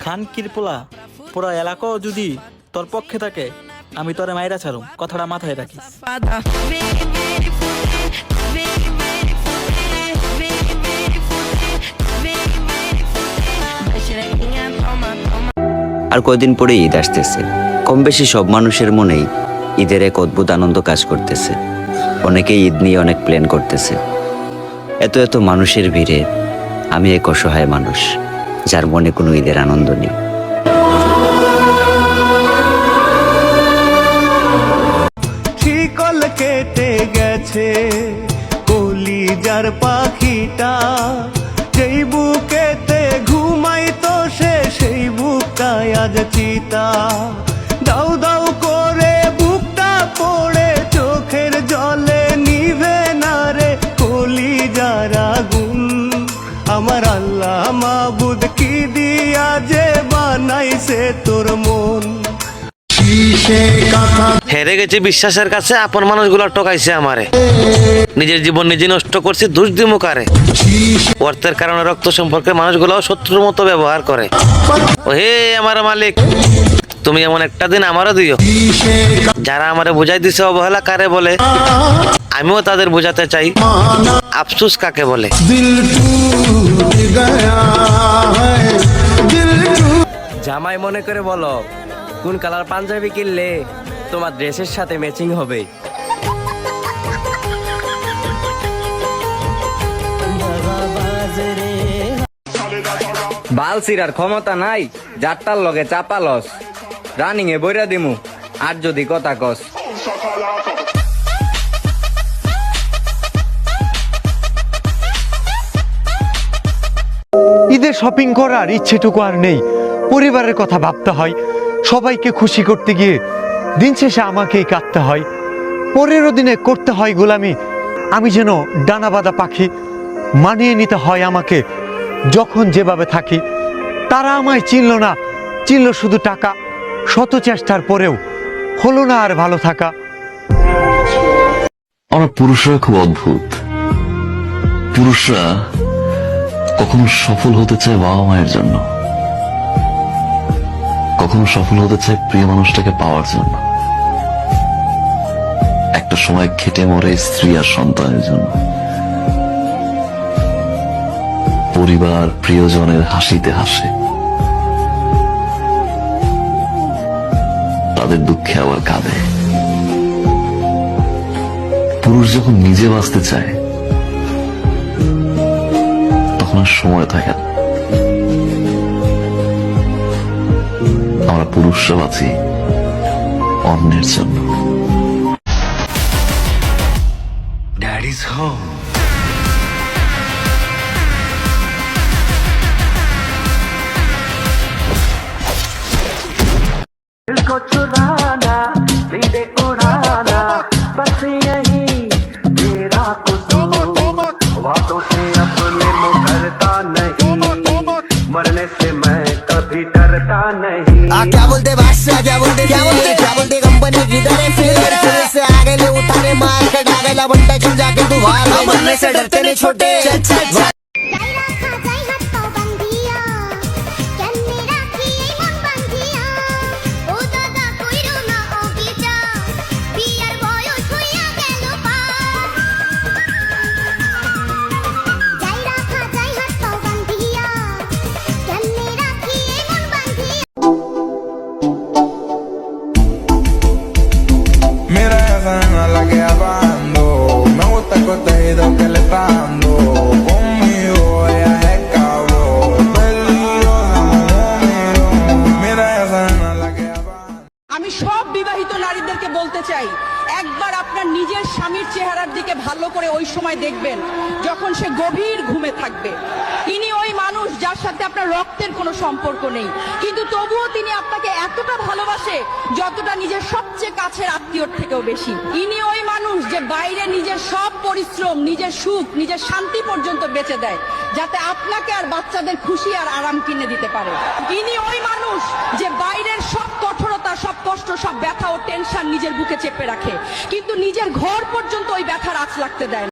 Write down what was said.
খান কিরপোলা পুরো এলাকাও যদি তোর পক্ষে থাকে, আমি তোরে মাইরা ছাড়ুম, কথাটা মাথায় রাখিস। আর কয়দিন পরে ঈদ আসতেছে। কম বেশি সব মানুষের মনেই ঈদের এক অদ্ভুত আনন্দ কাজ করতেছে। অনেকেই ঈদ নিয়ে অনেক প্ল্যান করতেছে। এত এত মানুষের ভিড়ে আমি এক অসহায় মানুষ, যার মনে কোনো ঈদের আনন্দ নেই। শিকল কেটে গেছে কলিজার পাখিটা, যেই বুকেতে ঘুমাইতো সে, সেই বুকটাই আজ চিতা। দাউ দাউ করে বুকটা পড়ে চোখের জলে নিভে না রে কলিজার আগুন। আমার আল্লাহ মাবুদ কি দিয়া যে বানাইছে তোর মন। হেরে গেছি বিশ্বাসের কাছে, আপন মানুষগুলো টকাইছে আমারে। নিজের জীবন নিজে নষ্ট করছি, দোষ দিমু কারে? অর্থের কারণে রক্ত সম্পর্কে মানুষগুলো শত্রুর মতো ব্যবহার করে। ও হে আমার মালিক, তুমি এমন একটা দিন আমারও দিও। যারা আমারে বুঝাই দিছে অবহেলা কারে বলে, আমিও তাদের বোঝাতে চাই আফসোস কাকে বলে। জামাই মনে করে বলো কোন কালার পাঞ্জাবি কিনলে তোমার ড্রেসের সাথে ম্যাচিং হবে। বালসিরার ক্ষমতা নাই, যাত্রার লগে চাপালস। রানিং এ বইরা দিমু আর যদি কথা কস। ঈদের শপিং করার ইচ্ছেটুকু আর নেই। পরিবারের কথা ভাবতে হয়, সবাইকে খুশি করতে গিয়ে দিন শেষে আমাকেই কাটতে হয়। 15 দিনে করতে হয় গোলামি, আমি যেন ডানা বাঁধা পাখি। মানিয়ে নিতে হয় আমাকে যখন যেভাবে থাকি। তারা আমায় চিনল না, চিনল শুধু টাকা। শত চেষ্টার পরেও হলো না আর ভালো থাকা। আমরা পুরুষরা খুব অদ্ভুত। পুরুষরা কখনো সফল হতে চায় বাবা মায়ের জন্য, কখনো সফল হতে চায় প্রিয় মানুষটাকে পাওয়ার জন্য, একটা সময় খেটে মরে স্ত্রী আর সন্তানের জন্য, পরিবার প্রিয়জনের হাসিতে হাসে, তাদের দুঃখে আবার কাঁদে। পুরুষ যখন নিজে বাঁচতে চায় তখন আর সময় থাকে না। আমরা পুরুষরা বাঁচি অন্যের জন্য। Daddy's home. इसको चुराना, सीधे उड़ाना, बस यही मेरा कुसूर। बातों से अपने मुकरता नहीं, मरने से मैं कभी डरता नहीं। क्या बोलते बादशाह, क्या बोलते कंपनी किधर है? फिर से आगे ले उठाने मार के डागला बंटा चल जाके तू भाग। मरने से डरते नहीं छोटे। Mira esa nena la que hablando, me gusta el contenido que le está dando. Conmigo ella es cabrón, peligrosa como un Mira esa nena la que hablando. আমি সব বিবাহিত নারীদেরকে বলতে চাই, একবার আপনার নিজের স্বামীর চেহারার দিকে ভালো করে ওই সময় দেখবেন যখন সে গভীর ঘুমে থাকবে। ইনি ওই মানুষ যার সাথে আপনার রক্তের কোনো সম্পর্ক নেই, কিন্তু তবুও তিনি আপনাকে এতটা ভালোবাসে যতটা নিজের সবচেয়ে কাছের আত্মীয়র থেকেও বেশি। ইনি ওই মানুষ যে বাইরে নিজের সব পরিশ্রম, নিজের সুখ, নিজের শান্তি পর্যন্ত বেচে দেয় যাতে আপনাকে আর বাচ্চাদের খুশি আর আরাম কিনে দিতে পারে। ইনি ওই মানুষ যে বাইরের সব কঠোরতা, সব কষ্ট, সব ব্যথা ও টেনশন নিজের বুকে চেপে রাখে, কিন্তু নিজের ঘর পর্যন্ত ওই ব্যথার আঁচ লাগতে দেয় না।